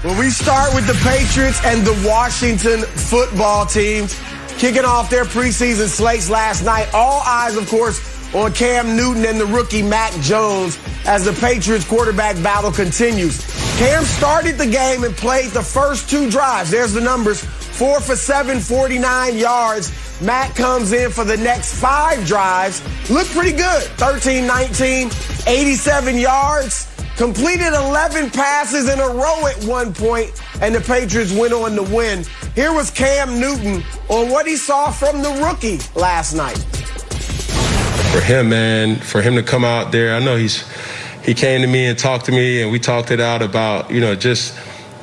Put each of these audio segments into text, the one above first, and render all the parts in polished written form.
Well, we start with the Patriots and the Washington football teams kicking off their preseason slates last night. All eyes, of course, on Cam Newton and the rookie Mac Jones as the Patriots quarterback battle continues. Cam started the game and played the first 2 drives. There's the numbers, 4 for 7, 49 yards. Mac comes in for the next 5 drives. Looked pretty good. 13, 19, 87 yards. Completed 11 passes in a row at one point, and the Patriots went on to win. Here was Cam Newton on what he saw from the rookie last night. For him, man, for him to come out there, I know he came to me and talked to me, and we talked it out about, just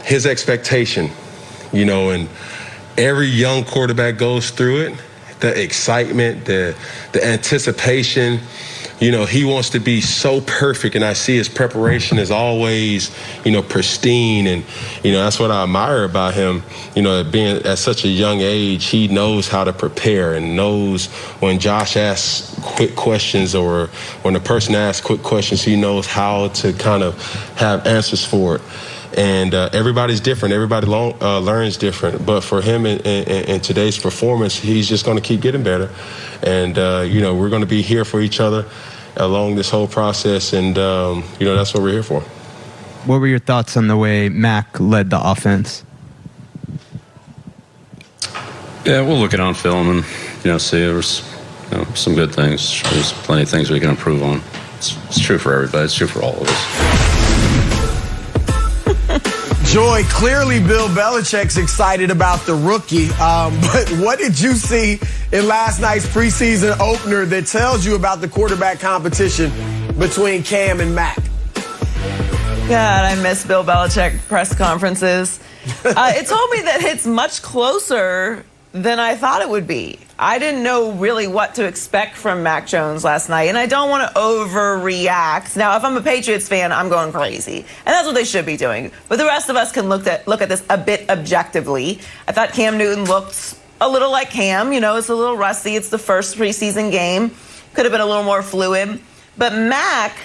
his expectation, and every young quarterback goes through it. The excitement, the anticipation. He wants to be so perfect, and I see his preparation is always, pristine, and, that's what I admire about him. Being at such a young age, he knows how to prepare and knows when Josh asks quick questions or when a person asks quick questions, he knows how to kind of have answers for it. And everybody's different. Everybody learns different. But for him in today's performance, he's just going to keep getting better. And, we're going to be here for each other along this whole process. And, that's what we're here for. What were your thoughts on the way Mac led the offense? Yeah, we'll look at it on film and, see there was some good things. There's plenty of things we can improve on. It's true for everybody. It's true for all of us. Joy, clearly Bill Belichick's excited about the rookie, but what did you see in last night's preseason opener that tells you about the quarterback competition between Cam and Mac? God, I miss Bill Belichick press conferences. It told me that it's much closer than I thought it would be. I didn't know really what to expect from Mac Jones last night, and I don't want to overreact. Now, if I'm a Patriots fan, I'm going crazy, and that's what they should be doing. But the rest of us can look at this a bit objectively. I thought Cam Newton looked a little like Cam. It's a little rusty. It's the first preseason game. Could have been a little more fluid. But Mac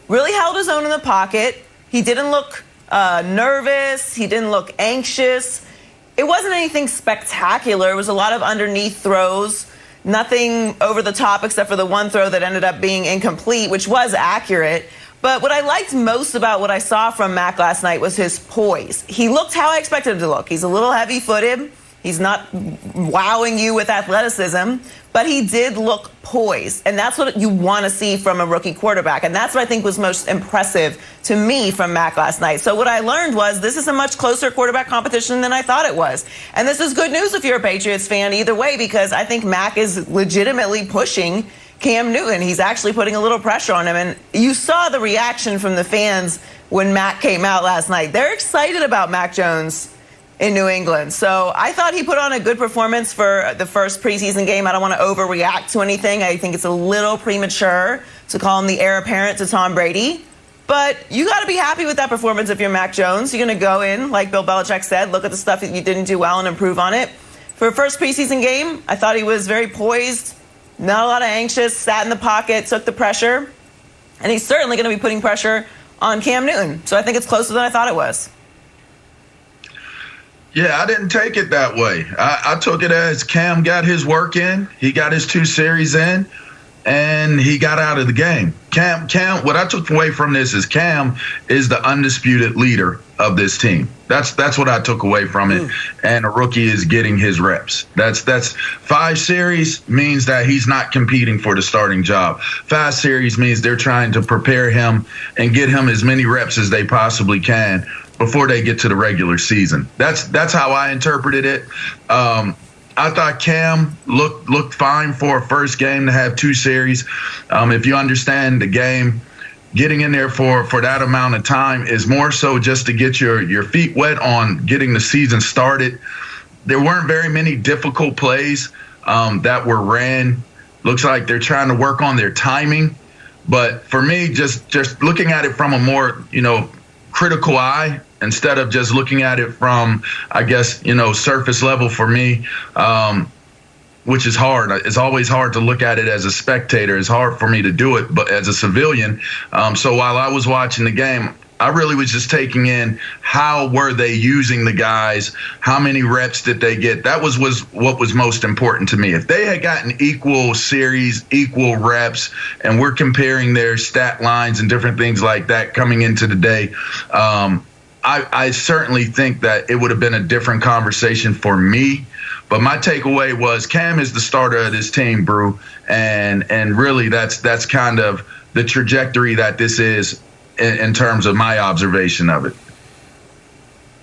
really held his own in the pocket. He didn't look nervous. He didn't look anxious. It wasn't anything spectacular. It was a lot of underneath throws, nothing over the top except for the one throw that ended up being incomplete, which was accurate. But what I liked most about what I saw from Mac last night was his poise. He looked how I expected him to look. He's a little heavy-footed. He's not wowing you with athleticism, but he did look poised. And that's what you want to see from a rookie quarterback. And that's what I think was most impressive to me from Mac last night. So what I learned was this is a much closer quarterback competition than I thought it was. And this is good news if you're a Patriots fan either way, because I think Mac is legitimately pushing Cam Newton. He's actually putting a little pressure on him. And you saw the reaction from the fans when Mac came out last night. They're excited about Mac Jones in New England. So I thought he put on a good performance for the first preseason game. I don't want to overreact to anything. I think it's a little premature to call him the heir apparent to Tom Brady. But you got to be happy with that performance if you're Mac Jones. You're going to go in, like Bill Belichick said, look at the stuff that you didn't do well and improve on it. For a first preseason game, I thought he was very poised, not a lot of anxious, sat in the pocket, took the pressure. And he's certainly going to be putting pressure on Cam Newton. So I think it's closer than I thought it was. Yeah, I didn't take it that way. I took it as Cam got his work in, he got his 2 series in, and he got out of the game. Cam, what I took away from this is Cam is the undisputed leader of this team. That's what I took away from it. And a rookie is getting his reps. That's 5 series means that he's not competing for the starting job. 5 series means they're trying to prepare him and get him as many reps as they possibly can before they get to the regular season. That's how I interpreted it. I thought Cam looked fine for a first game to have 2 series. If you understand the game, getting in there for that amount of time is more so just to get your feet wet on getting the season started. There weren't very many difficult plays that were ran. Looks like they're trying to work on their timing. But for me, just looking at it from a more, critical eye instead of just looking at it from, I guess, surface level for me, which is hard. It's always hard to look at it as a spectator. It's hard for me to do it, but as a civilian. So while I was watching the game, I really was just taking in how were they using the guys, how many reps did they get. That was what was most important to me. If they had gotten equal series, equal reps, and we're comparing their stat lines and different things like that coming into the day, I certainly think that it would have been a different conversation for me. But my takeaway was Cam is the starter of this team, Brew, and really that's kind of the trajectory that this is in terms of my observation of it.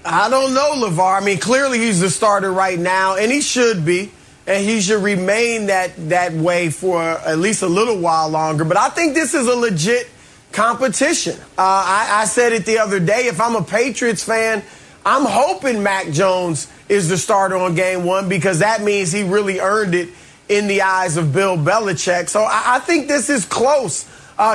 I don't know, LeVar. I mean, clearly he's the starter right now, and he should be, and he should remain that way for at least a little while longer. But I think this is a legit competition. I said it the other day. If I'm a Patriots fan, I'm hoping Mac Jones is the starter on game one because that means he really earned it in the eyes of Bill Belichick. So I think this is close.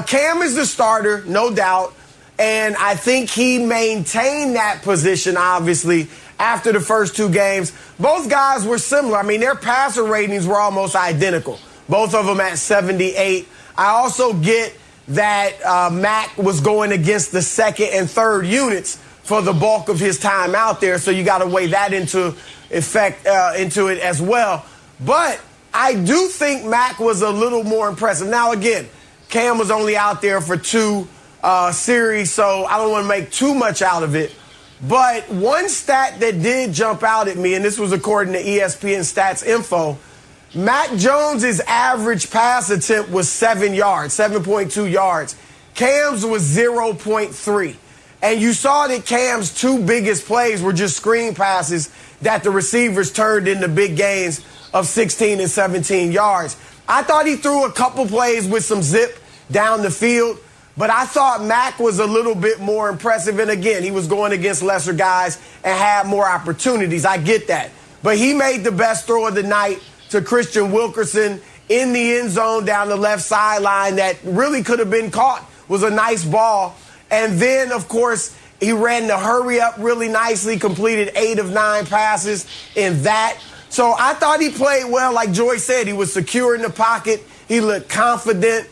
Cam is the starter, no doubt, and I think he maintained that position, obviously, after the first two games. Both guys were similar. I mean, their passer ratings were almost identical, both of them at 78. I also get that Mac was going against the second and third units for the bulk of his time out there, so you got to weigh that into it as well. But I do think Mac was a little more impressive. Now, again, Cam was only out there for two series, so I don't want to make too much out of it. But one stat that did jump out at me, and this was according to ESPN Stats Info, Mac Jones's average pass attempt was 7 yards, 7.2 yards. Cam's was 0.3. And you saw that Cam's two biggest plays were just screen passes that the receivers turned into big gains of 16 and 17 yards. I thought he threw a couple plays with some zip down the field, but I thought Mac was a little bit more impressive. And again, he was going against lesser guys and had more opportunities. I get that. But he made the best throw of the night to Christian Wilkerson in the end zone down the left sideline that really could have been caught. It was a nice ball. And then, of course, he ran the hurry up really nicely, completed 8 of 9 passes in that. So I thought he played well. Like Joy said, he was secure in the pocket. He looked confident.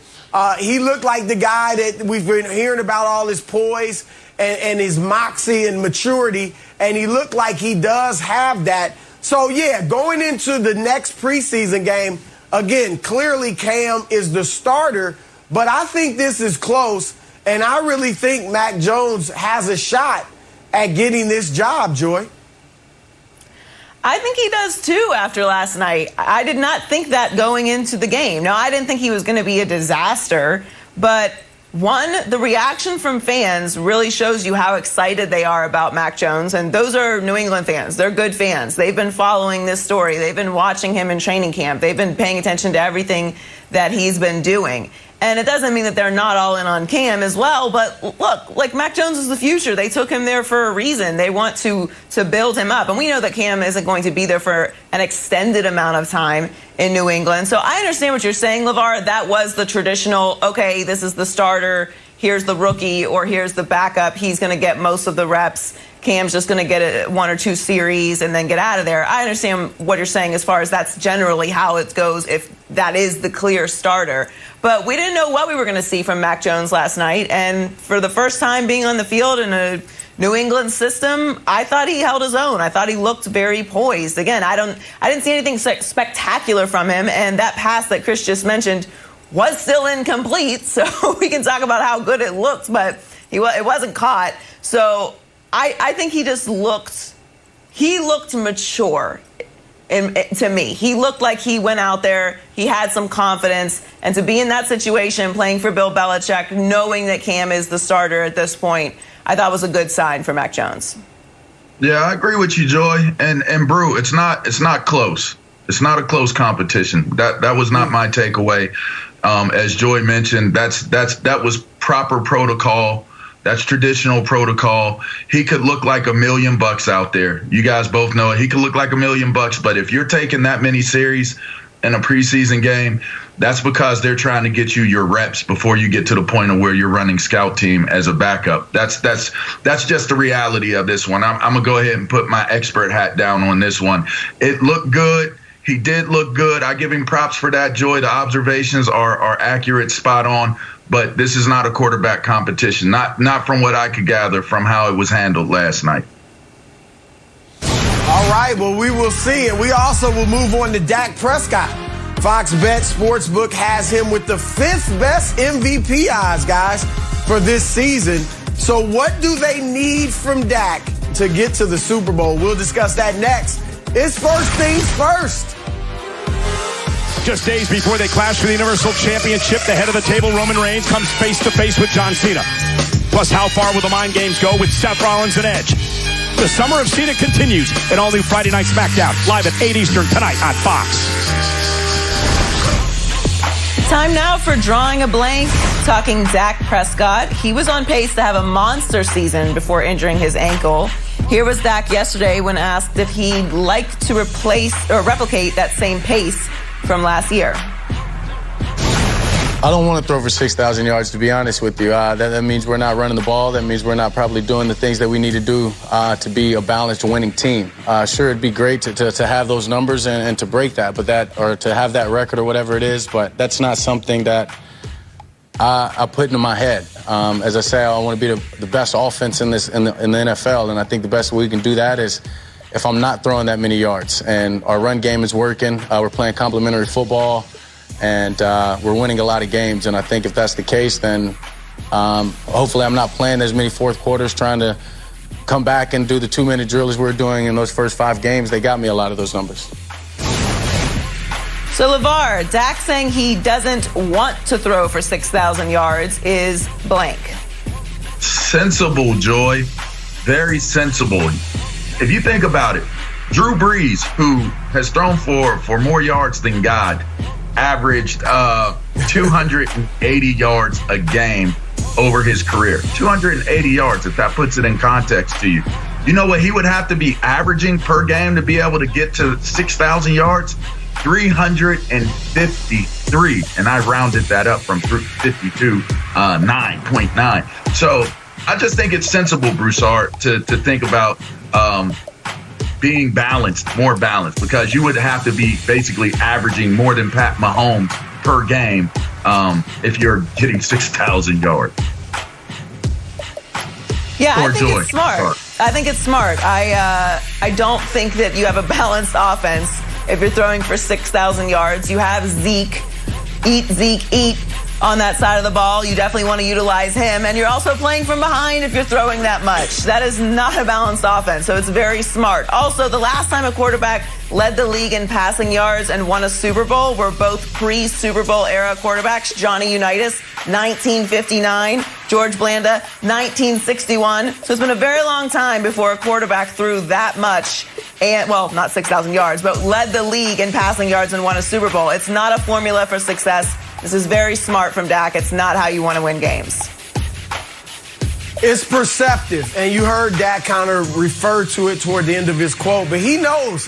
He looked like the guy that we've been hearing about, all his poise and his moxie and maturity. And he looked like he does have that. So, yeah, going into the next preseason game, again, clearly Cam is the starter. But I think this is close. And I really think Mac Jones has a shot at getting this job, Joy. I think he does, too, after last night. I did not think that going into the game. Now, I didn't think he was going to be a disaster. But, one, the reaction from fans really shows you how excited they are about Mac Jones. And those are New England fans. They're good fans. They've been following this story. They've been watching him in training camp. They've been paying attention to everything that he's been doing. And it doesn't mean that they're not all in on Cam as well. But look, like Mac Jones is the future. They took him there for a reason. They want to build him up. And we know that Cam isn't going to be there for an extended amount of time in New England. So I understand what you're saying, LeVar. That was the traditional, okay, this is the starter, here's the rookie, or here's the backup. He's going to get most of the reps. Cam's just going to get 1 or 2 series and then get out of there. I understand what you're saying as far as that's generally how it goes if that is the clear starter. But we didn't know what we were going to see from Mac Jones last night. And for the first time being on the field in a New England system, I thought he held his own. I thought he looked very poised. Again, I didn't see anything spectacular from him. And that pass that Chris just mentioned was still incomplete. So we can talk about how good it looked, but it wasn't caught. So I think he just looked mature to me. He looked like he went out there, he had some confidence, and to be in that situation, playing for Bill Belichick, knowing that Cam is the starter at this point, I thought was a good sign for Mac Jones. Yeah, I agree with you, Joy. And Brew, it's not close. It's not a close competition. That was not my takeaway. As Joy mentioned, that was proper protocol. That's traditional protocol. He could look like $1 million out there. You guys both know it. He could look like $1 million, but if you're taking that many series in a preseason game, that's because they're trying to get you your reps before you get to the point of where you're running scout team as a backup. That's just the reality of this one. I'm gonna go ahead and put my expert hat down on this one. It looked good. He did look good. I give him props for that, Joy. The observations are accurate, spot on. but this is not a quarterback competition. Not from what I could gather from how it was handled last night. All right, well, we will see. And we also will move on to Dak Prescott. Fox Bet Sportsbook has him with the 5th best MVP odds, guys, for this season. So what do they need from Dak to get to the Super Bowl? We'll discuss that next. It's first things first. Just days before they clash for the Universal Championship, the head of the table, Roman Reigns, comes face-to-face with John Cena. Plus, how far will the mind games go with Seth Rollins and Edge? The summer of Cena continues. An all-new Friday Night SmackDown, live at 8 Eastern tonight on Fox. Time now for Drawing a Blank. Talking Dak Prescott. He was on pace to have a monster season before injuring his ankle. Here was Dak yesterday when asked if he'd like to replace or replicate that same pace from last year. I don't want to throw for 6,000 yards, to be honest with you. That means we're not running the ball. That means we're not probably doing the things that we need to do to be a balanced winning team. Sure, it'd be great to have those numbers and to break that, or to have that record or whatever it is, but that's not something that I put into my head. As I say, I want to be the best offense in the NFL, and I think the best way we can do that is if I'm not throwing that many yards. And our run game is working. We're playing complementary football, and we're winning a lot of games. And I think if that's the case, then hopefully I'm not playing as many fourth quarters trying to come back and do the 2-minute drills we're doing in those first 5 games. They got me a lot of those numbers. So, LeVar, Dak saying he doesn't want to throw for 6,000 yards is blank. Sensible, Joy. Very sensible. If you think about it, Drew Brees, who has thrown for more yards than God, averaged 280 yards a game over his career. 280 yards, if that puts it in context to you. You know what he would have to be averaging per game to be able to get to 6,000 yards? 353, and I rounded that up from 52, 9.9. So I just think it's sensible, Broussard, to think about being balanced, more balanced, because you would have to be basically averaging more than Pat Mahomes per game if you're getting 6,000 yards. Yeah, I think it's smart. I think it's smart. I don't think that you have a balanced offense if you're throwing for 6,000 yards. You have Zeke, eat on that side of the ball. You definitely want to utilize him. And you're also playing from behind if you're throwing that much. That is not a balanced offense, so it's very smart. Also, the last time a quarterback led the league in passing yards and won a Super Bowl were both pre-Super Bowl era quarterbacks. Johnny Unitas, 1959. George Blanda, 1961. So it's been a very long time before a quarterback threw that much, and well, not 6,000 yards, but led the league in passing yards and won a Super Bowl. It's not a formula for success. This is very smart from Dak. It's not how you want to win games. It's perceptive, and you heard Dak kind of refer to it toward the end of his quote, but he knows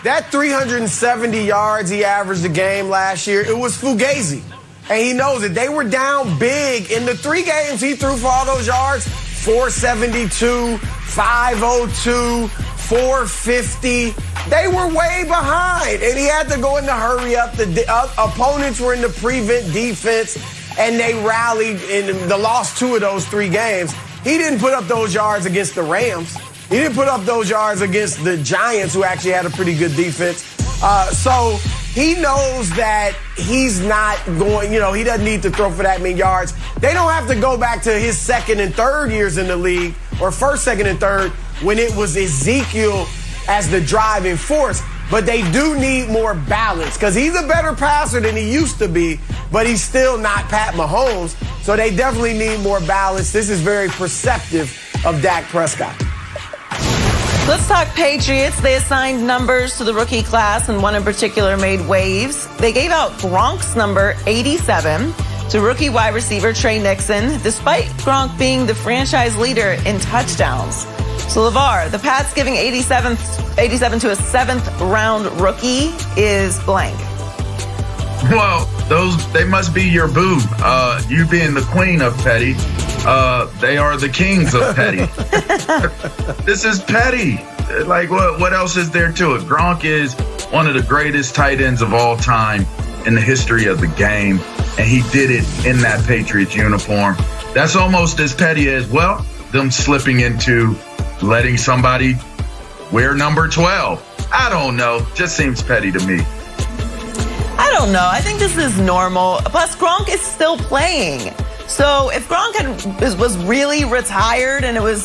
that 370 yards he averaged a game last year, it was fugazi. And he knows it. They were down big in the 3 games he threw for all those yards. 472, 502, 450. They were way behind, and he had to go in the hurry up. The opponents were in the prevent defense, and they rallied and lost 2 of those 3 games. He didn't put up those yards against the Rams. He didn't put up those yards against the Giants, who actually had a pretty good defense. So he knows that he's not going, he doesn't need to throw for that many yards. They don't have to go back to his second and third years in the league, or first, second, and third, when it was Ezekiel as the driving force. But they do need more balance, because he's a better passer than he used to be, but he's still not Pat Mahomes. So they definitely need more balance. This is very perceptive of Dak Prescott. Let's talk Patriots. They assigned numbers to the rookie class, and one in particular made waves. They gave out Gronk's number 87 to rookie wide receiver Trey Nixon, despite Gronk being the franchise leader in touchdowns. So, LeVar, the Pats giving 87 to a 7th-round rookie is blank. Well, they must be your boo. You being the queen of petty. They are the kings of petty. This is petty. Like, what else is there to it? Gronk is one of the greatest tight ends of all time in the history of the game. and he did it in that Patriots uniform. That's almost as petty as, well, them slipping into letting somebody wear number 12. I don't know. Just seems petty to me. I don't know. I think this is normal. Plus, Gronk is still playing. So if Gronk was really retired and it was,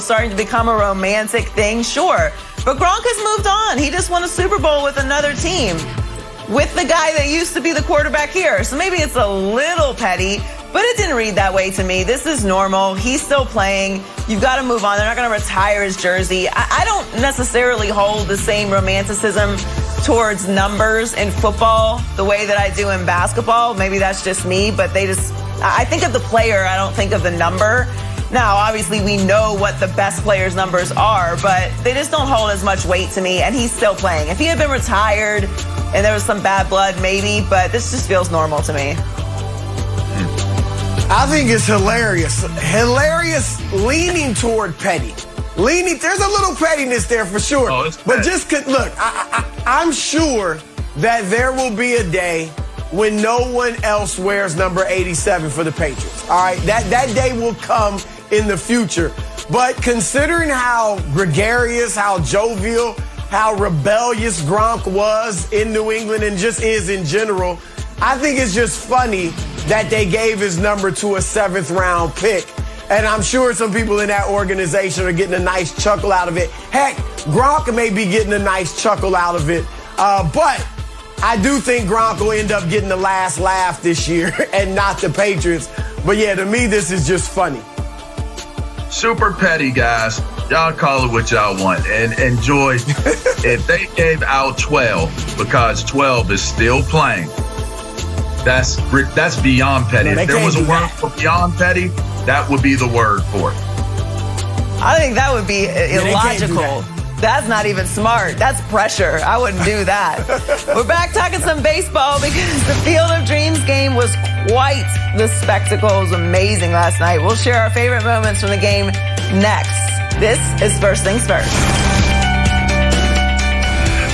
starting to become a romantic thing, sure. But Gronk has moved on. He just won a Super Bowl with another team, with the guy that used to be the quarterback here. So maybe it's a little petty, but it didn't read that way to me. This is normal. He's still playing. You've got to move on. They're not going to retire his jersey. I don't necessarily hold the same romanticism towards numbers in football the way that I do in basketball. Maybe that's just me, but I think of the player, I don't think of the number. Now, obviously, we know what the best players' numbers are, but they just don't hold as much weight to me, and he's still playing. If he had been retired and there was some bad blood, maybe, but this just feels normal to me. I think it's hilarious. Hilarious leaning toward petty. There's a little pettiness there for sure. Oh, but look, I'm sure that there will be a day when no one else wears number 87 for the Patriots. All right, that day will come in the future. But considering how gregarious, how jovial, how rebellious Gronk was in New England and just is in general, I think it's just funny that they gave his number to a 7th-round pick. And I'm sure some people in that organization are getting a nice chuckle out of it. Heck, Gronk may be getting a nice chuckle out of it. But I do think Gronk will end up getting the last laugh this year and not the Patriots. But yeah, to me, this is just funny. Super petty, guys. Y'all call it what y'all want. And enjoy. If they gave out 12 because 12 is still playing, that's beyond petty. No, if there was a word for beyond petty, that would be the word for it. I think that would be illogical. That's not even smart. That's pressure. I wouldn't do that. We're back talking some baseball because the Field of Dreams game was quite the spectacle. It was amazing last night. We'll share our favorite moments from the game next. This is First Things First.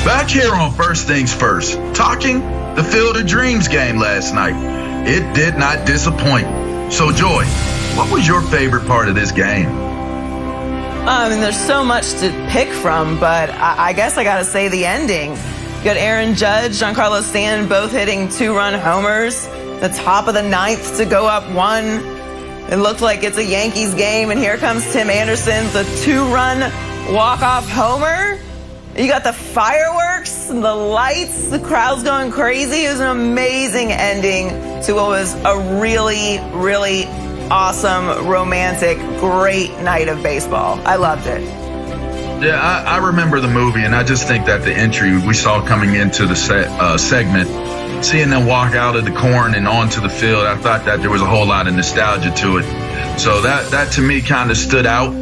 Back here on First Things First, talking the Field of Dreams game last night. It did not disappoint. So, Joy, what was your favorite part of this game? There's so much to pick from, but I guess I got to say the ending. You got Aaron Judge, Giancarlo Stanton both hitting 2-run homers. The top of the 9th to go up 1. It looked like it's a Yankees game, and here comes Tim Anderson, the 2-run walk-off homer. You got the fireworks, and the lights, the crowd's going crazy. It was an amazing ending to what was a really, really awesome, romantic, great night of baseball. I loved it. Yeah, I remember the movie, and I just think that the entry we saw coming into the segment, seeing them walk out of the corn and onto the field, I thought that there was a whole lot of nostalgia to it. So that to me kind of stood out.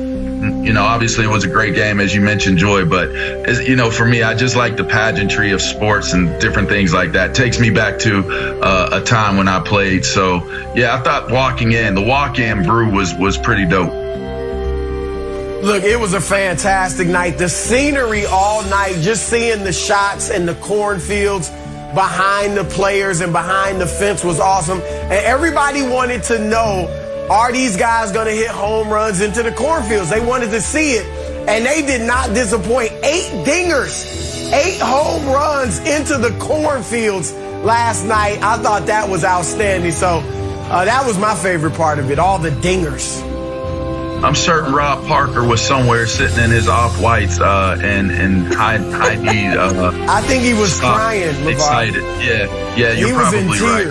Obviously it was a great game, as you mentioned, Joy, but for me, I just like the pageantry of sports and different things like that. It takes me back to a time when I played. So yeah, I thought the walk-in brew was pretty dope. Look, it was a fantastic night. The scenery all night, just seeing the shots and the cornfields behind the players and behind the fence was awesome. And everybody wanted to know, are these guys going to hit home runs into the cornfields? They wanted to see it, and they did not disappoint. 8 dingers, 8 home runs into the cornfields last night. I thought that was outstanding. So that was my favorite part of it, all the dingers. I'm certain Rob Parker was somewhere sitting in his off-whites and high knee. I think he was crying, LeVar. Excited. Yeah, you're probably right.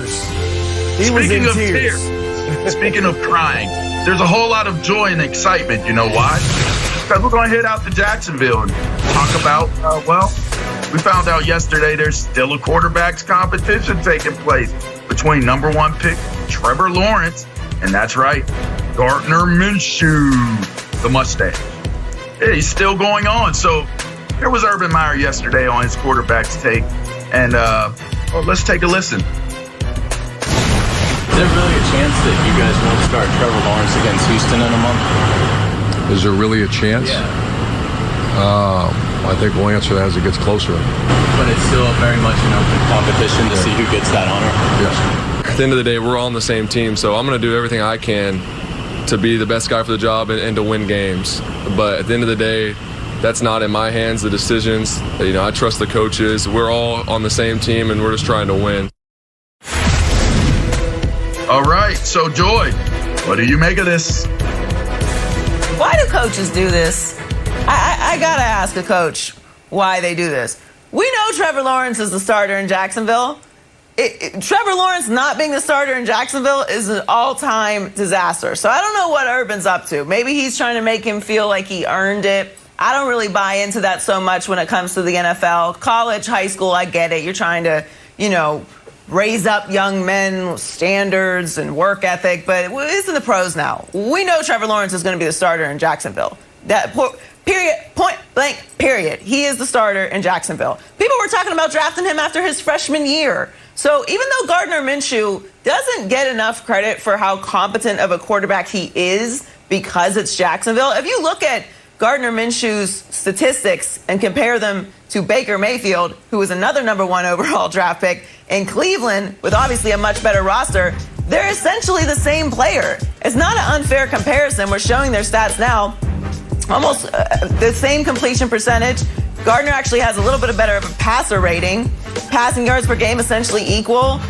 He was in tears. Speaking of crying, there's a whole lot of joy and excitement. You know why? Because we're going to head out to Jacksonville and talk about, we found out yesterday there's still a quarterbacks competition taking place between number 1 pick Trevor Lawrence, and that's right, Gardner Minshew, the mustache. Yeah, he's still going on. So here was Urban Meyer yesterday on his quarterbacks take, and let's take a listen. Is there really a chance that you guys won't start Trevor Lawrence against Houston in a month? Is there really a chance? Yeah. I think we'll answer that as it gets closer. But it's still very much an open competition to see who gets that honor? Yes. at the end of the day, we're all on the same team, so I'm going to do everything I can to be the best guy for the job and to win games. But at the end of the day, that's not in my hands, the decisions. I trust the coaches. We're all on the same team, and we're just trying to win. All right, so Joy, what do you make of this? Why do coaches do this? I got to ask a coach why they do this. We know Trevor Lawrence is the starter in Jacksonville. Trevor Lawrence not being the starter in Jacksonville is an all-time disaster. So I don't know what Urban's up to. Maybe he's trying to make him feel like he earned it. I don't really buy into that so much when it comes to the NFL. College, high school, I get it. You're trying to, raise up young men standards and work ethic, but it's in the pros now. We know Trevor Lawrence is going to be the starter in Jacksonville. Period, point blank, period. He is the starter in Jacksonville. People were talking about drafting him after his freshman year. So even though Gardner Minshew doesn't get enough credit for how competent of a quarterback he is because it's Jacksonville, if you look at Gardner Minshew's statistics and compare them to Baker Mayfield, who was another #1 overall draft pick in Cleveland with obviously a much better roster, they're essentially the same player. It's not an unfair comparison. We're showing their stats now. Almost the same completion percentage. Gardner actually has a little bit better of a passer rating. Passing yards per game essentially equal.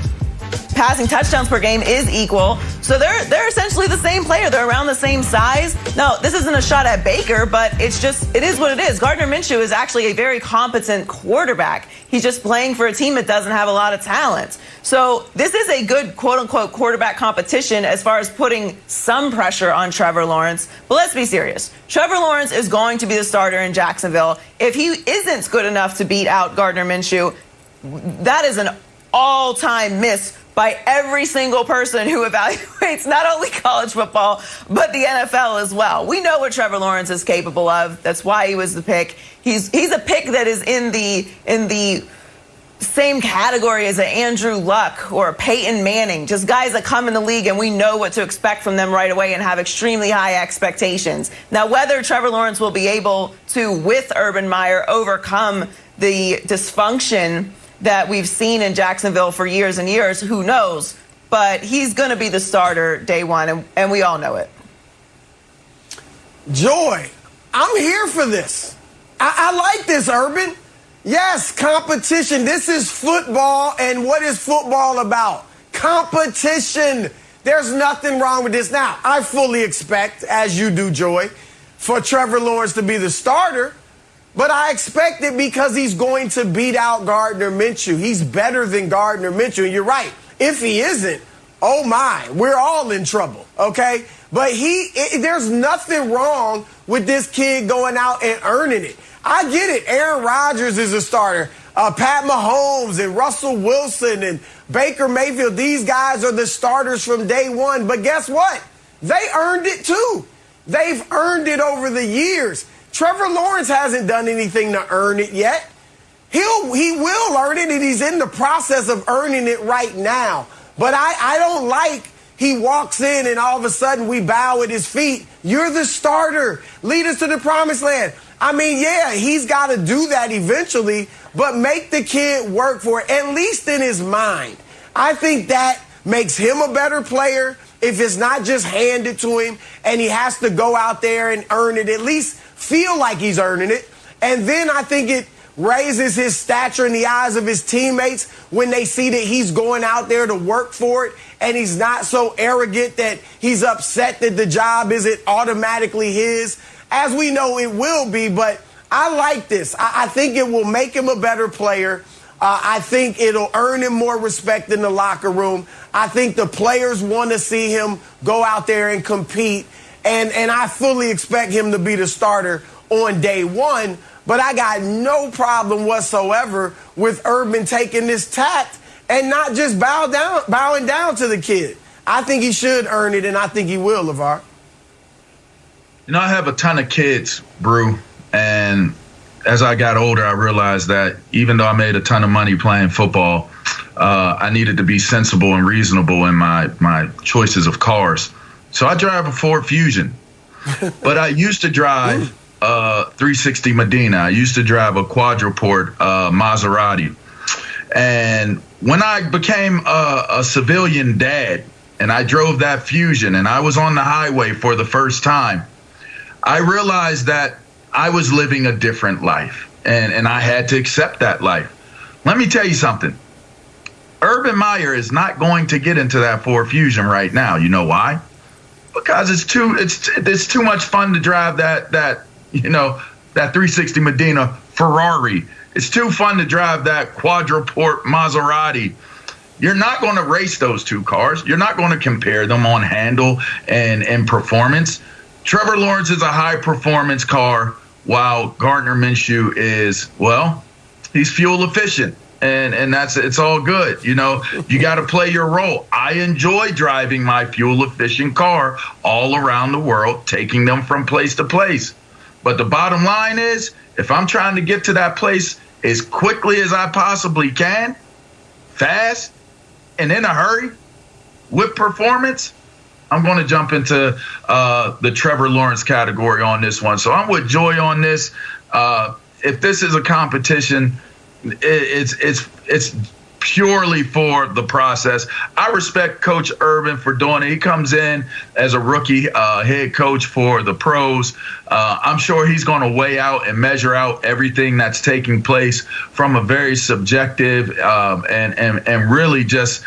Passing touchdowns per game is equal. So they're essentially the same player. They're around the same size. No, this isn't a shot at Baker, but it is what it is. Gardner Minshew is actually a very competent quarterback. He's just playing for a team that doesn't have a lot of talent. So this is a good quote-unquote quarterback competition as far as putting some pressure on Trevor Lawrence. But let's be serious. Trevor Lawrence is going to be the starter in Jacksonville. If he isn't good enough to beat out Gardner Minshew, that is an all-time miss by every single person who evaluates not only college football, but the NFL as well. We know what Trevor Lawrence is capable of. That's why he was the pick. He's a pick that is in the same category as an Andrew Luck or a Peyton Manning, just guys that come in the league and we know what to expect from them right away and have extremely high expectations. Now, whether Trevor Lawrence will be able to, with Urban Meyer, overcome the dysfunction that we've seen in Jacksonville for years and years, who knows? But he's going to be the starter day one, and we all know it. Joy, I'm here for this. I like this, Urban. Yes, competition. This is football, and what is football about? Competition. There's nothing wrong with this. Now, I fully expect, as you do, Joy, for Trevor Lawrence to be the starter. But I expect it because he's going to beat out Gardner Minshew. He's better than Gardner Minshew. And you're right. If he isn't, oh my, we're all in trouble, okay? But there's nothing wrong with this kid going out and earning it. I get it. Aaron Rodgers is a starter. Pat Mahomes and Russell Wilson and Baker Mayfield, these guys are the starters from day one. But guess what? They earned it too. They've earned it over the years. Trevor Lawrence hasn't done anything to earn it yet. He will earn it, and he's in the process of earning it right now. But I don't like he walks in and all of a sudden we bow at his feet. You're the starter. Lead us to the promised land. I mean, yeah, he's got to do that eventually, but make the kid work for it, at least in his mind. I think that makes him a better player if it's not just handed to him and he has to go out there and earn it, at least feel like he's earning it. And then I think it raises his stature in the eyes of his teammates when they see that he's going out there to work for it and he's not so arrogant that he's upset that the job isn't automatically his. As we know, it will be, but I like this. I think it will make him a better player. I think it'll earn him more respect in the locker room. I think the players want to see him go out there and compete. And I fully expect him to be the starter on day one. But I got no problem whatsoever with Urban taking this tact and not just bowing down to the kid. I think he should earn it, and I think he will, LeVar. You know, I have a ton of kids, Brew, and as I got older, I realized that even though I made a ton of money playing football, I needed to be sensible and reasonable in my choices of cars. So I drive a Ford Fusion, but I used to drive 360 Medina. I used to drive a quadruport Maserati. And when I became a civilian dad and I drove that Fusion and I was on the highway for the first time, I realized that I was living a different life, and I had to accept that life. Let me tell you something. Urban Meyer is not going to get into that Ford Fusion right now. You know why? Because it's too much fun to drive that 360 Medina Ferrari. It's too fun to drive that quadruport Maserati. You're not going to race those two cars. You're not going to compare them on handle and performance. Trevor Lawrence is a high performance car, while Gardner Minshew is, well, he's fuel efficient. And it's all good. You got to play your role. I enjoy driving my fuel efficient car all around the world, taking them from place to place. But the bottom line is, if I'm trying to get to that place as quickly as I possibly can, fast and in a hurry with performance, I'm going to jump into the Trevor Lawrence category on this one. So I'm with Joy on this. If this is a competition, it's purely for the process. I respect Coach Urban for doing it. He comes in as a rookie head coach for the pros. I'm sure he's going to weigh out and measure out everything that's taking place from a very subjective and really just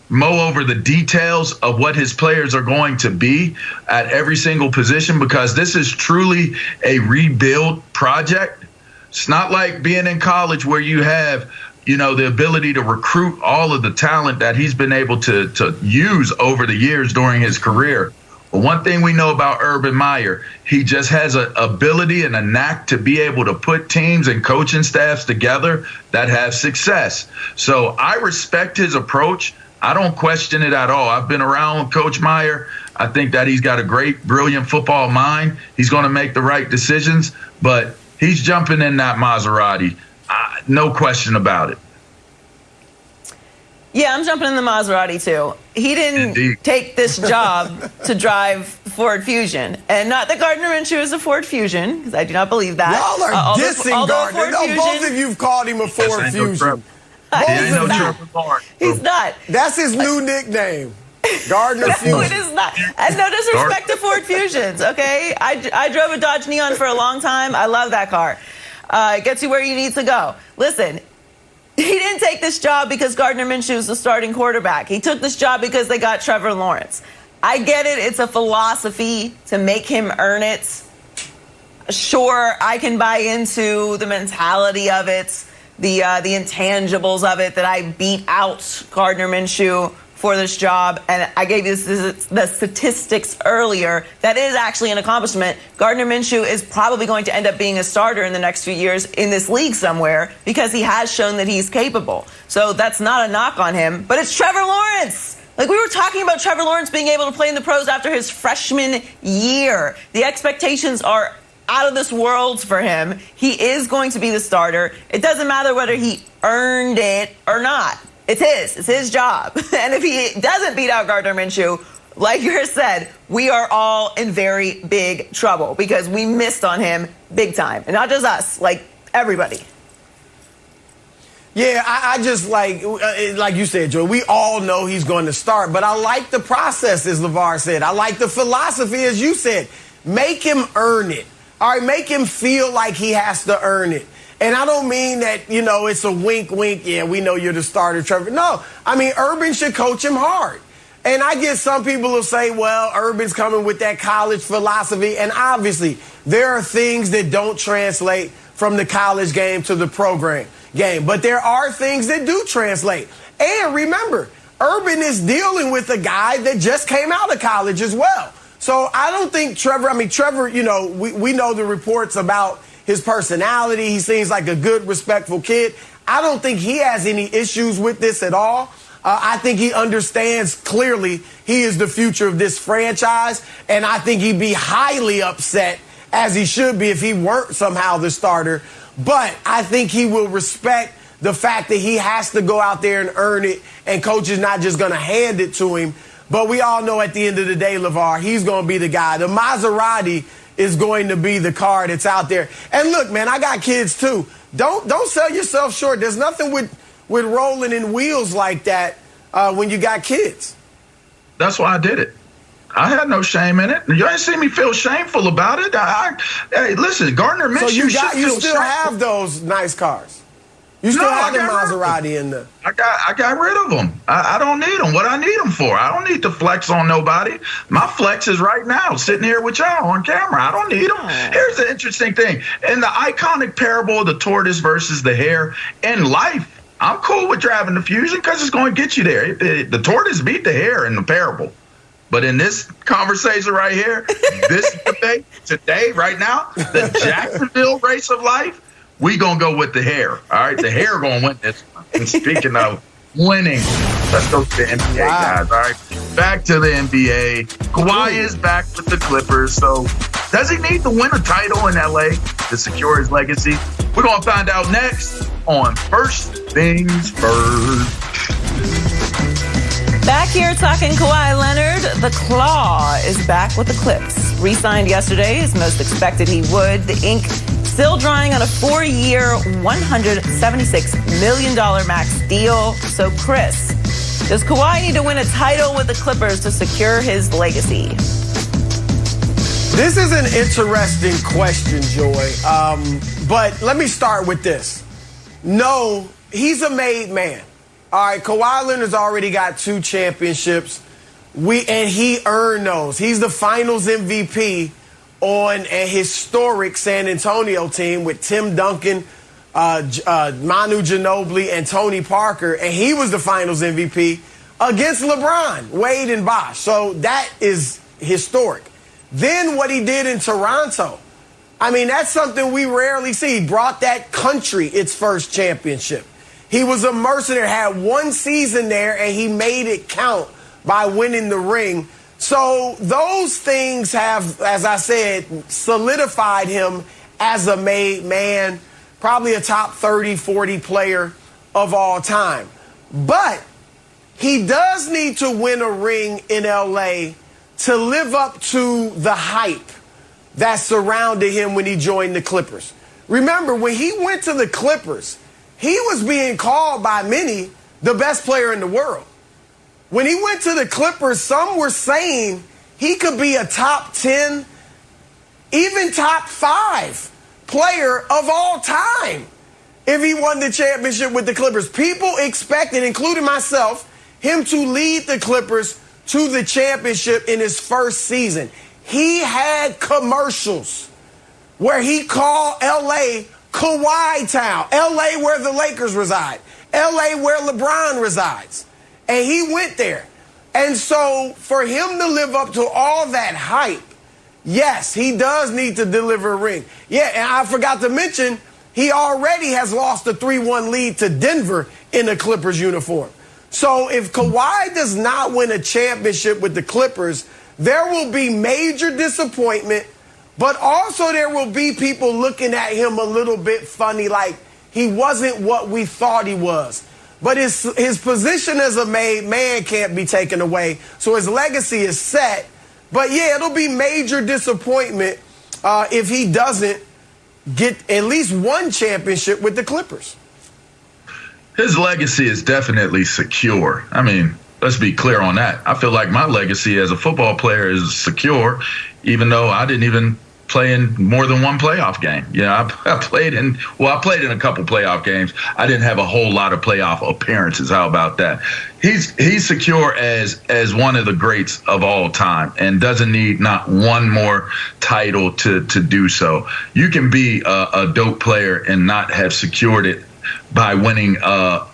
mow over the details of what his players are going to be at every single position, because this is truly a rebuild project. It's not like being in college where you have, the ability to recruit all of the talent that he's been able to use over the years during his career. But one thing we know about Urban Meyer, he just has an ability and a knack to be able to put teams and coaching staffs together that have success. So I respect his approach. I don't question it at all. I've been around Coach Meyer. I think that he's got a great, brilliant football mind. He's going to make the right decisions, but he's jumping in that Maserati. No question about it. Yeah, I'm jumping in the Maserati too. He didn't take this job to drive Ford Fusion. And not that Gardner Minshew is a Ford Fusion, because I do not believe that. Y'all are dissing Gardner. No, both of you have called him a Ford Fusion. He's not. That's his new nickname. Gardner Fusion. No, it is not. And no disrespect to Ford Fusions, okay? I drove a Dodge Neon for a long time. I love that car. It gets you where you need to go. Listen, he didn't take this job because Gardner Minshew is the starting quarterback. He took this job because they got Trevor Lawrence. I get it. It's a philosophy to make him earn it. Sure, I can buy into the mentality of it, the intangibles of it, that I beat out Gardner Minshew for this job. And I gave you the statistics earlier. That is actually an accomplishment. Gardner Minshew is probably going to end up being a starter in the next few years in this league somewhere, because he has shown that he's capable. So that's not a knock on him. But it's Trevor Lawrence. Like, we were talking about Trevor Lawrence being able to play in the pros after his freshman year. The expectations are out of this world for him. He is going to be the starter. It doesn't matter whether he earned it or not. It's his job. And if he doesn't beat out Gardner Minshew, like you said, we are all in very big trouble, because we missed on him big time. And not just us, like everybody. Yeah, I just like you said, Joe, we all know he's going to start. But I like the process, as LeVar said. I like the philosophy, as you said. Make him earn it. All right, make him feel like he has to earn it. And I don't mean that, it's a wink, yeah, we know you're the starter, Trevor. No, I mean, Urban should coach him hard. And I guess some people will say, well, Urban's coming with that college philosophy. And obviously, there are things that don't translate from the college game to the program game. But there are things that do translate. And remember, Urban is dealing with a guy that just came out of college as well. So I don't think Trevor, we know the reports about his personality. He seems like a good, respectful kid. I don't think he has any issues with this at all. I think he understands clearly he is the future of this franchise. And I think he'd be highly upset, as he should be, if he weren't somehow the starter. But I think he will respect the fact that he has to go out there and earn it. And coach is not just going to hand it to him. But we all know at the end of the day, LeVar, he's going to be the guy. The Maserati is going to be the car that's out there. And look, man, I got kids too. Don't sell yourself short. There's nothing with rolling in wheels like that when you got kids. That's why I did it. I had no shame in it. You ain't see me feel shameful about it. Hey, listen, Gardner Minshew. So you still have those nice cars. You still have the Maserati in there. I got rid of them. I don't need them. What I need them for? I don't need to flex on nobody. My flex is right now, sitting here with y'all on camera. I don't need them. Here's the interesting thing. In the iconic parable of the tortoise versus the hare, in life, I'm cool with driving the Fusion because it's going to get you there. The tortoise beat the hare in the parable. But in this conversation right here, this debate today, right now, the Jacksonville race of life, we going to go with the hare. All right? The hare going to win this one. And speaking of winning, let's go to the NBA, guys. All right? Back to the NBA. Kawhi is back with the Clippers. So does he need to win a title in LA to secure his legacy? We're going to find out next on First Things First. Back here talking Kawhi Leonard, the Claw is back with the Clips. Re-signed yesterday, as most expected he would. The ink still drying on a 4-year, $176 million max deal. So, Chris, does Kawhi need to win a title with the Clippers to secure his legacy? This is an interesting question, Joy. But let me start with this. No, he's a made man. All right, Kawhi Leonard's already got 2 championships. And he earned those. He's the finals MVP on a historic San Antonio team with Tim Duncan, Manu Ginobili, and Tony Parker. And he was the finals MVP against LeBron, Wade, and Bosh. So that is historic. Then what he did in Toronto. I mean, that's something we rarely see. He brought that country its first championship. He was a mercenary, had 1 season there, and he made it count by winning the ring. So those things have, as I said, solidified him as a made man, probably a top 30, 40 player of all time. But he does need to win a ring in L.A. to live up to the hype that surrounded him when he joined the Clippers. Remember, when he went to the Clippers, he was being called by many the best player in the world. When he went to the Clippers, some were saying he could be a top 10, even top 5 player of all time if he won the championship with the Clippers. People expected, including myself, him to lead the Clippers to the championship in his first season. He had commercials where he called L.A. Kawhi Town, L.A. where the Lakers reside, L.A. where LeBron resides. And he went there. And so for him to live up to all that hype, yes, he does need to deliver a ring. Yeah, and I forgot to mention, he already has lost a 3-1 lead to Denver in the Clippers uniform. So if Kawhi does not win a championship with the Clippers, there will be major disappointment. But also there will be people looking at him a little bit funny, like he wasn't what we thought he was. But his position as a made man can't be taken away. So his legacy is set. But, yeah, it'll be major disappointment if he doesn't get at least 1 championship with the Clippers. His legacy is definitely secure. I mean, let's be clear on that. I feel like my legacy as a football player is secure, even though I didn't even play in more than 1 playoff game. Yeah, I played in a couple playoff games. I didn't have a whole lot of playoff appearances. How about that? He's secure as one of the greats of all time and doesn't need not 1 more title to do so. You can be a dope player and not have secured it by winning a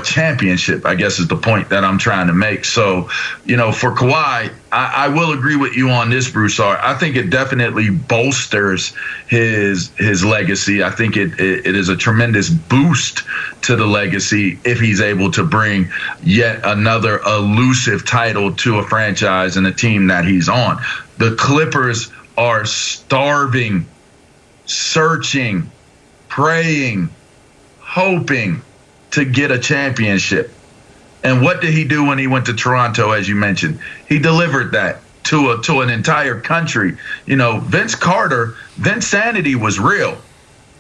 championship, I guess is the point that I'm trying to make. So, for Kawhi, I will agree with you on this, Broussard. I think it definitely bolsters his legacy. I think it is a tremendous boost to the legacy if he's able to bring yet another elusive title to a franchise and a team that he's on. The Clippers are starving, searching, praying, hoping to get a championship. And what did he do when he went to Toronto, as you mentioned? He delivered that to an entire country. Vince Carter, Vince Sanity was real.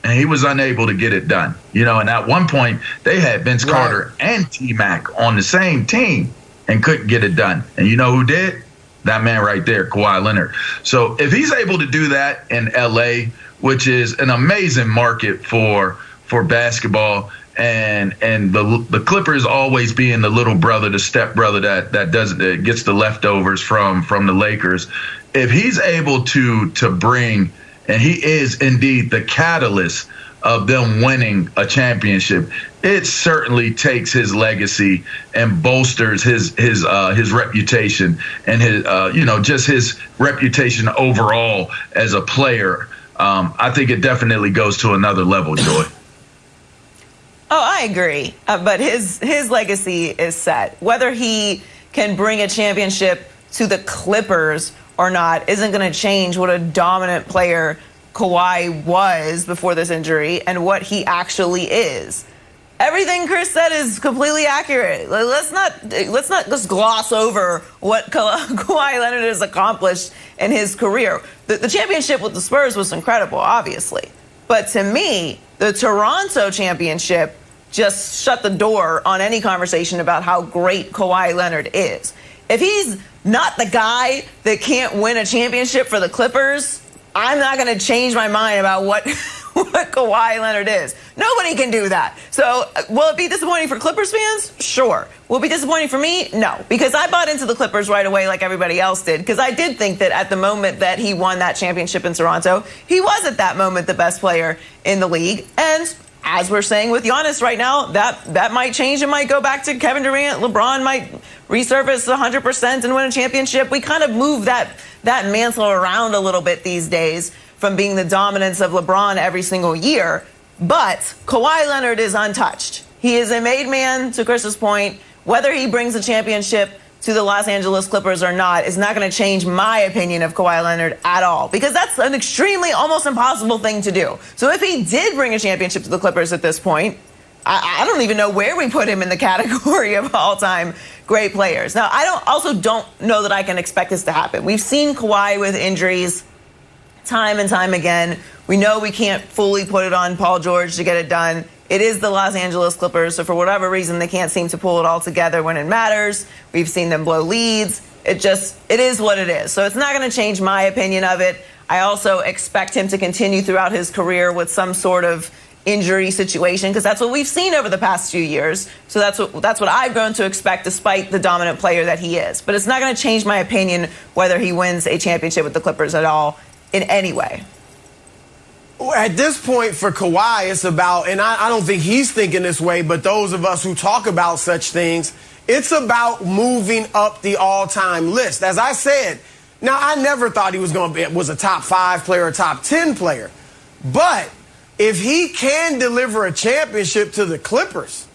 and he was unable to get it done. And at one point, they had Vince Carter and T-Mac on the same team and couldn't get it done. And you know who did? That man right there, Kawhi Leonard. So if he's able to do that in L.A., which is an amazing market for basketball, and the Clippers always being the little brother, the step brother that gets the leftovers from the Lakers. If he's able to bring, and he is indeed the catalyst of them winning a championship, it certainly takes his legacy and bolsters his reputation and his just his reputation overall as a player. I think it definitely goes to another level, Joy. Oh, I agree. But his legacy is set. Whether he can bring a championship to the Clippers or not isn't going to change what a dominant player Kawhi was before this injury and what he actually is. Everything Chris said is completely accurate. Let's not just gloss over what Kawhi Leonard has accomplished in his career. The championship with the Spurs was incredible, obviously. But to me, the Toronto championship just shut the door on any conversation about how great Kawhi Leonard is. If he's not the guy that can't win a championship for the Clippers, I'm not going to change my mind about what Kawhi Leonard is. Nobody can do that. So will it be disappointing for Clippers fans? Sure. Will it be disappointing for me? No. Because I bought into the Clippers right away like everybody else did. Because I did think that at the moment that he won that championship in Toronto, he was at that moment the best player in the league. And as we're saying with Giannis right now, that might change. It might go back to Kevin Durant. LeBron might resurface 100% and win a championship. We kind of move that mantle around a little bit these days from being the dominance of LeBron every single year. But Kawhi Leonard is untouched. He is a made man, to Chris's point. Whether he brings a championship to the Los Angeles Clippers or not is not going to change my opinion of Kawhi Leonard at all, because that's an extremely, almost impossible thing to do. So if he did bring a championship to the Clippers at this point, I don't even know where we put him in the category of all-time great players. Now, I don't know that I can expect this to happen. We've seen Kawhi with injuries time and time again. We know we can't fully put it on Paul George to get it done. It is the Los Angeles Clippers, so for whatever reason, they can't seem to pull it all together when it matters. We've seen them blow leads. It is what it is. So it's not going to change my opinion of it. I also expect him to continue throughout his career with some sort of injury situation, because that's what we've seen over the past few years. So that's what I've grown to expect, despite the dominant player that he is. But it's not going to change my opinion whether he wins a championship with the Clippers at all in any way. At this point for Kawhi, it's about, and I don't think he's thinking this way, but those of us who talk about such things, it's about moving up the all-time list. As I said, now I never thought he was a top 5 player, a top 10 player. But if he can deliver a championship to the Clippers,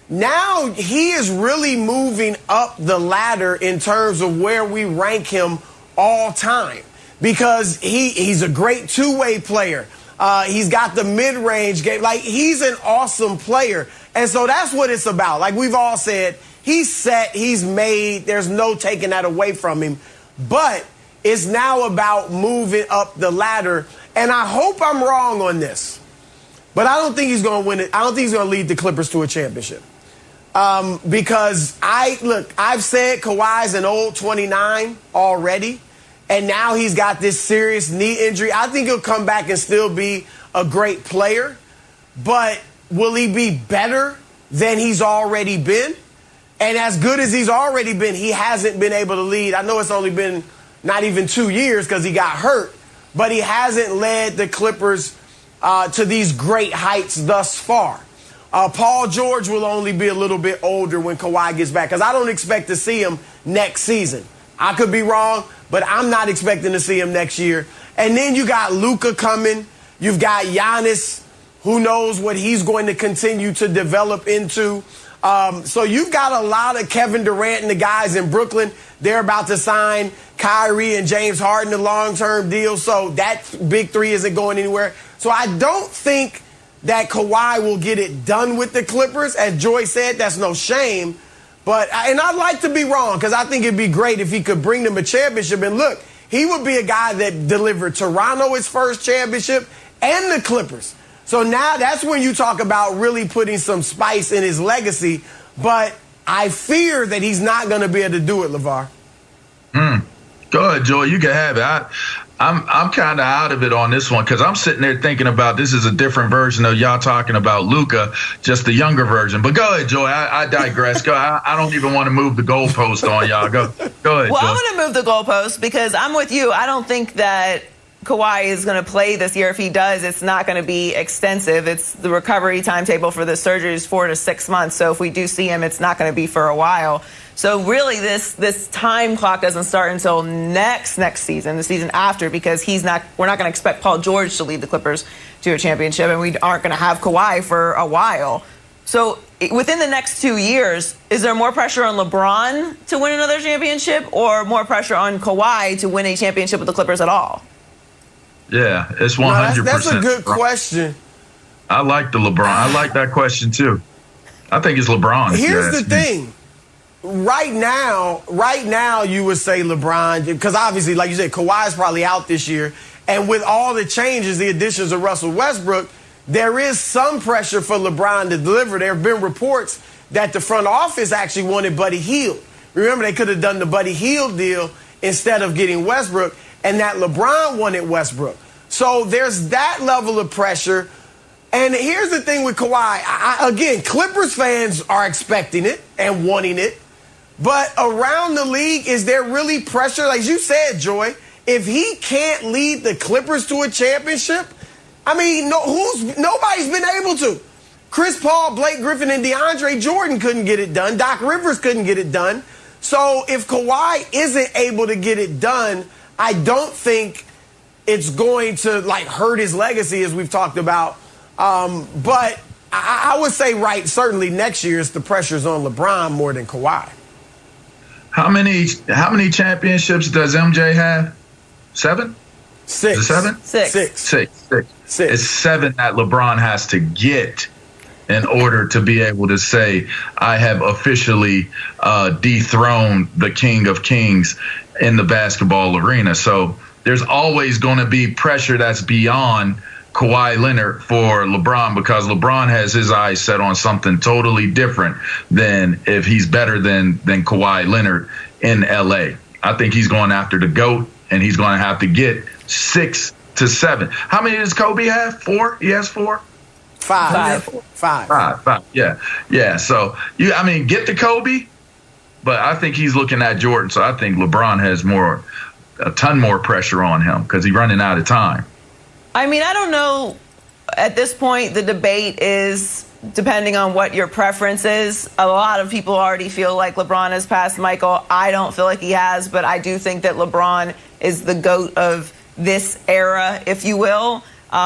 now he is really moving up the ladder in terms of where we rank him all time, because he's a great two-way player. He's got the mid-range game. Like, he's an awesome player. And so that's what it's about. Like we've all said, he's set, he's made. There's no taking that away from him. But it's now about moving up the ladder. And I hope I'm wrong on this, but I don't think he's going to win it. I don't think he's going to lead the Clippers to a championship. Because I've said Kawhi's an old 29 already. And now he's got this serious knee injury. I think he'll come back and still be a great player. But will he be better than he's already been? And as good as he's already been, he hasn't been able to lead. I know it's only been not even 2 years because he got hurt. But he hasn't led the Clippers to these great heights thus far. Paul George will only be a little bit older when Kawhi gets back, because I don't expect to see him next season. I could be wrong, but I'm not expecting to see him next year. And then you got Luka coming. You've got Giannis, who knows what he's going to continue to develop into. So you've got a lot of Kevin Durant and the guys in Brooklyn. They're about to sign Kyrie and James Harden to long-term deals. So that big three isn't going anywhere. So I don't think that Kawhi will get it done with the Clippers. As Joy said, that's no shame. And I'd like to be wrong, because I think it'd be great if he could bring them a championship. And look, he would be a guy that delivered Toronto his first championship and the Clippers. So now that's when you talk about really putting some spice in his legacy. But I fear that he's not going to be able to do it, LeVar. Go ahead, Joy. You can have it. I'm kind of out of it on this one because I'm sitting there thinking about this is a different version of y'all talking about Luka, just the younger version. But go ahead, Joy. I digress. I don't even want to move the goalpost on y'all. Go ahead, Well, Joy. I'm going to move the goalpost because I'm with you. I don't think that Kawhi is going to play this year. If he does, it's not going to be extensive. It's the recovery timetable for the surgery is 4 to 6 months. So if we do see him, it's not going to be for a while. So really, this time clock doesn't start until next season, the season after, because we're not going to expect Paul George to lead the Clippers to a championship, and we aren't going to have Kawhi for a while. So within the next 2 years, is there more pressure on LeBron to win another championship, or more pressure on Kawhi to win a championship with the Clippers at all? Yeah, it's 100%. That's a good question. I like the LeBron. I like that question too. I think it's LeBron. Here's the thing. Right now, you would say LeBron, because obviously, like you said, Kawhi's probably out this year. And with all the changes, the additions of Russell Westbrook, there is some pressure for LeBron to deliver. There have been reports that the front office actually wanted Buddy Hield. Remember, they could have done the Buddy Hield deal instead of getting Westbrook, and that LeBron wanted Westbrook. So there's that level of pressure. And here's the thing with Kawhi. Again, Clippers fans are expecting it and wanting it. But around the league, is there really pressure? Like you said, Joy, if he can't lead the Clippers to a championship, I mean, nobody's been able to. Chris Paul, Blake Griffin, and DeAndre Jordan couldn't get it done. Doc Rivers couldn't get it done. So if Kawhi isn't able to get it done, I don't think it's going to hurt his legacy, as we've talked about. But I would say, certainly next year, the pressure's on LeBron more than Kawhi. How many championships does MJ have? 7? 6. Is it 7? 6. 6. It's 7 that LeBron has to get in order to be able to say, I have officially dethroned the King of Kings in the basketball arena. So there's always going to be pressure that's beyond Kawhi Leonard for LeBron, because LeBron has his eyes set on something totally different than if he's better than Kawhi Leonard in LA. I think he's going after the GOAT, and he's going to have to get 6 to 7. How many does Kobe have? 4? He has 4? 5. 5. Yeah. So get the Kobe, but I think he's looking at Jordan. So I think LeBron has a ton more pressure on him because he's running out of time. I mean, I don't know. At this point, the debate is depending on what your preference is. A lot of people already feel like LeBron has passed Michael. I don't feel like he has, but I do think that LeBron is the GOAT of this era, if you will,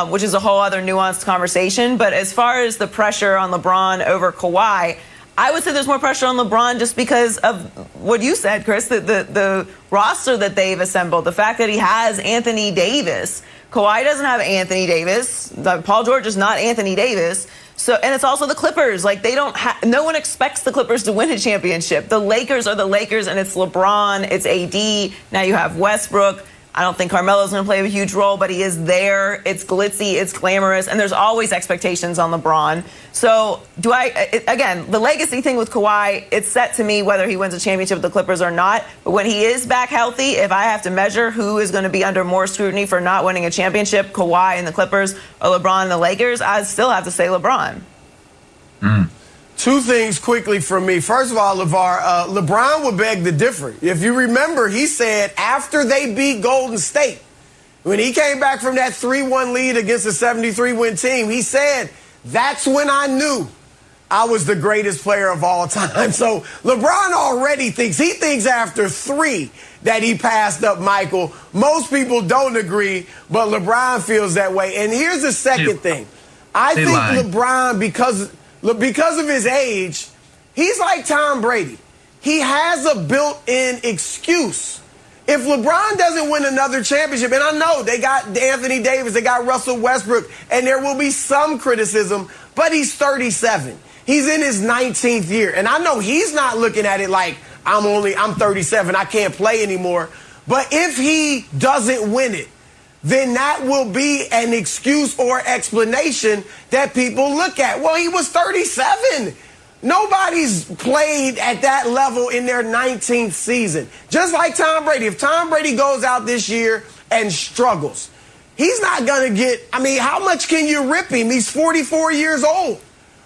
which is a whole other nuanced conversation. But as far as the pressure on LeBron over Kawhi, I would say there's more pressure on LeBron just because of what you said, Chris, the roster that they've assembled, the fact that he has Anthony Davis. Kawhi doesn't have Anthony Davis. Paul George is not Anthony Davis. So, and it's also the Clippers. No one expects the Clippers to win a championship. The Lakers are the Lakers, and it's LeBron, it's AD. Now you have Westbrook. I don't think Carmelo's going to play a huge role, but he is there. It's glitzy, it's glamorous, and there's always expectations on LeBron. So again, the legacy thing with Kawhi, it's set to me whether he wins a championship with the Clippers or not. But when he is back healthy, if I have to measure who is going to be under more scrutiny for not winning a championship, Kawhi and the Clippers or LeBron and the Lakers, I still have to say LeBron. Two things quickly from me. First of all, LeVar, LeBron would beg to differ. If you remember, he said after they beat Golden State, when he came back from that 3-1 lead against a 73-win team, he said, that's when I knew I was the greatest player of all time. So LeBron already thinks after 3 that he passed up Michael. Most people don't agree, but LeBron feels that way. And here's the second thing. I think LeBron, because of his age, he's like Tom Brady. He has a built-in excuse. If LeBron doesn't win another championship, and I know they got Anthony Davis, they got Russell Westbrook, and there will be some criticism, but he's 37. He's in his 19th year. And I know he's not looking at it like, I'm 37, I can't play anymore. But if he doesn't win it, then that will be an excuse or explanation that people look at. Well, he was 37. Nobody's played at that level in their 19th season. Just like Tom Brady. If Tom Brady goes out this year and struggles, he's not going to get, how much can you rip him? He's 44 years old.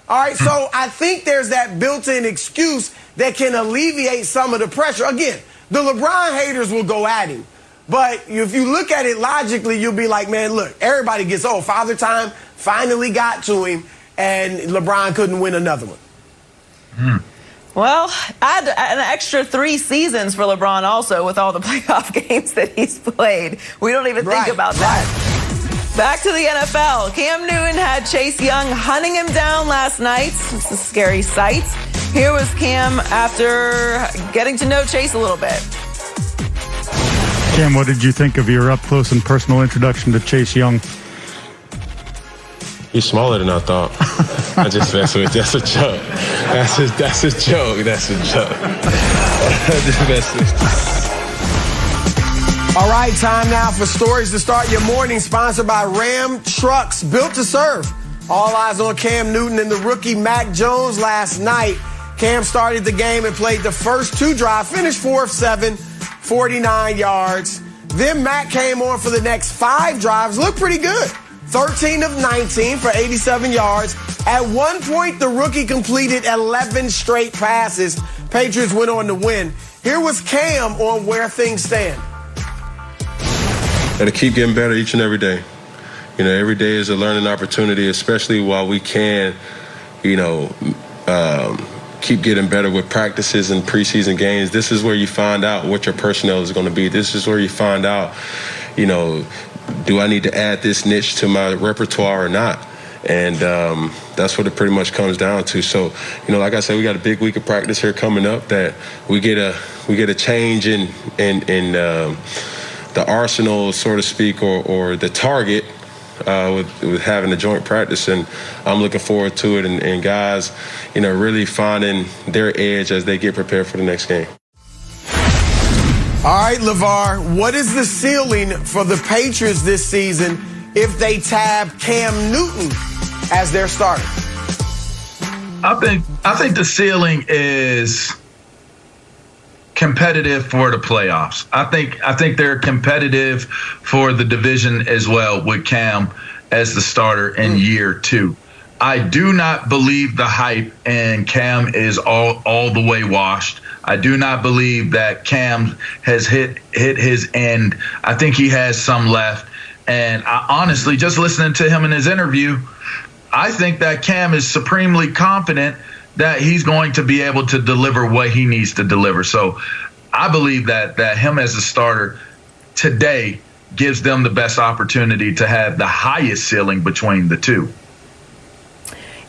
All right, so I think there's that built-in excuse that can alleviate some of the pressure. Again, the LeBron haters will go at him. But if you look at it logically, you'll be like, man, look, everybody gets old. Father Time finally got to him, and LeBron couldn't win another one. Well, add an extra 3 seasons for LeBron also with all the playoff games that he's played. We don't even think about that. Back to the NFL. Cam Newton had Chase Young hunting him down last night. It's a scary sight. Here was Cam after getting to know Chase a little bit. Cam, what did you think of your up-close and personal introduction to Chase Young? He's smaller than I thought. I just mess with you. That's a joke. That's a joke. That's a joke. I just mess with you. All right, time now for stories to start your morning, sponsored by Ram Trucks, built to serve. All eyes on Cam Newton and the rookie Mac Jones last night. Cam started the game and played the first 2 drives, finished 4 of 7, 49 yards. Then Mac came on for the next 5 drives, looked pretty good. 13 of 19 for 87 yards. At one point, the rookie completed 11 straight passes. Patriots went on to win. Here was Cam on where things stand. Got to keep getting better each and every day. Every day is a learning opportunity, especially while we can, keep getting better with practices and preseason games. This is where you find out what your personnel is going to be. This is where you find out, do I need to add this niche to my repertoire or not? And that's what it pretty much comes down to. So, like I said, we got a big week of practice here coming up that we get a change in the arsenal, so to speak, or the target with having a joint practice, and I'm looking forward to it. And guys, really finding their edge as they get prepared for the next game. All right, LeVar, what is the ceiling for the Patriots this season if they tab Cam Newton as their starter? I think the ceiling is competitive for the playoffs. I think they're competitive for the division as well with Cam as the starter in year 2. I do not believe the hype and Cam is all the way washed. I do not believe that Cam has hit his end. I think he has some left. And I honestly, just listening to him in his interview, I think that Cam is supremely confident that he's going to be able to deliver what he needs to deliver. So I believe that him as a starter today gives them the best opportunity to have the highest ceiling between the two.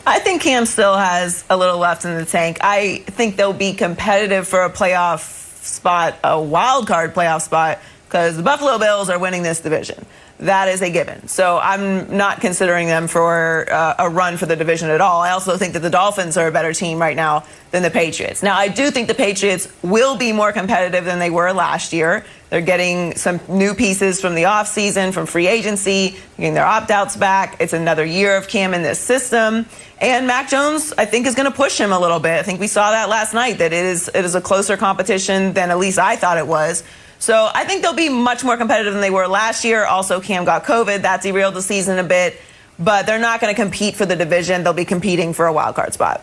I think Cam still has a little left in the tank. I think they'll be competitive for a playoff spot, a wild card playoff spot, because the Buffalo Bills are winning this division. That is a given. So I'm not considering them for a run for the division at all. I also think that the Dolphins are a better team right now than the Patriots. Now, I do think the Patriots will be more competitive than they were last year. They're getting some new pieces from the offseason, from free agency, getting their opt-outs back. It's another year of Cam in this system. And Mac Jones, I think, is going to push him a little bit. I think we saw that last night, that it is a closer competition than at least I thought it was. So I think they'll be much more competitive than they were last year. Also, Cam got COVID. That derailed the season a bit. But they're not going to compete for the division. They'll be competing for a wild card spot.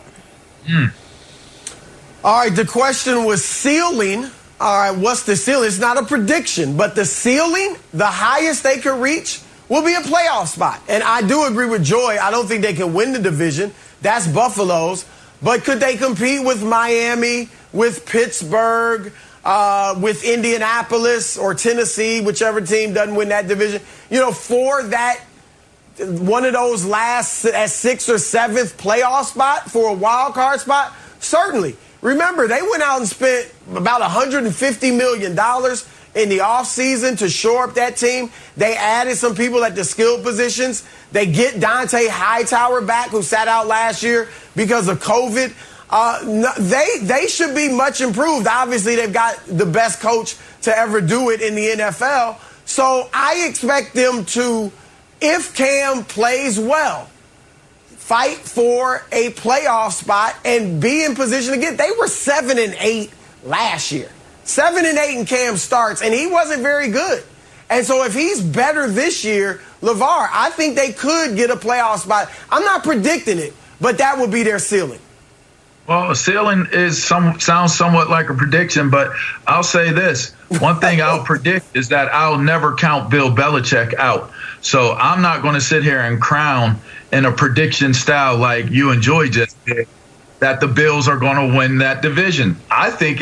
All right, the question was ceiling. All right, what's the ceiling? It's not a prediction, but the ceiling, the highest they could reach, will be a playoff spot. And I do agree with Joy. I don't think they can win the division. That's Buffalo's. But could they compete with Miami, with Pittsburgh, with Indianapolis or Tennessee, whichever team doesn't win that division? For that one of those last at 6th or 7th playoff spot for a wild card spot? Certainly. Remember, they went out and spent about $150 million in the offseason to shore up that team. They added some people at the skill positions. They get Dante Hightower back, who sat out last year because of COVID. They should be much improved. Obviously, they've got the best coach to ever do it in the NFL. So I expect them to, if Cam plays well, fight for a playoff spot and be in position to get. They were 7-8 last year. 7-8 in Cam starts, and he wasn't very good. And so if he's better this year, LeVar, I think they could get a playoff spot. I'm not predicting it, but that would be their ceiling. Well, a ceiling sounds somewhat like a prediction, but I'll say this. One thing I'll predict is that I'll never count Bill Belichick out. So I'm not going to sit here and crown in a prediction style like you and Joy just did that the Bills are going to win that division. I think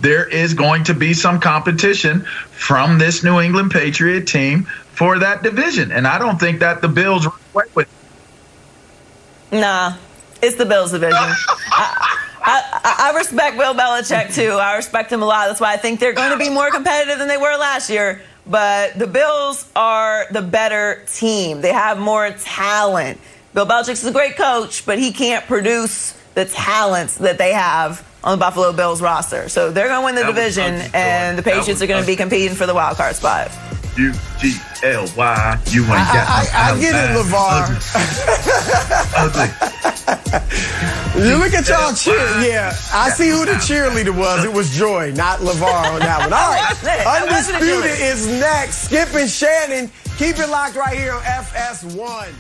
there is going to be some competition from this New England Patriot team for that division. And I don't think that the Bills run away with it. Nah, it's the Bills division. I respect Bill Belichick, too. I respect him a lot. That's why I think they're going to be more competitive than they were last year. But the Bills are the better team. They have more talent. Bill Belichick's a great coach, but he can't produce the talents that they have on the Buffalo Bills roster. So they're going to win the division, and the Patriots are going to be competing for the wild card spot. UGLY. You ain't got I get it, LeVar. You look at y'all cheer. Yeah, I see who the cheerleader was. It was Joy, not LeVar on that one. All right, Undisputed is next. Skip and Shannon. Keep it locked right here on FS1.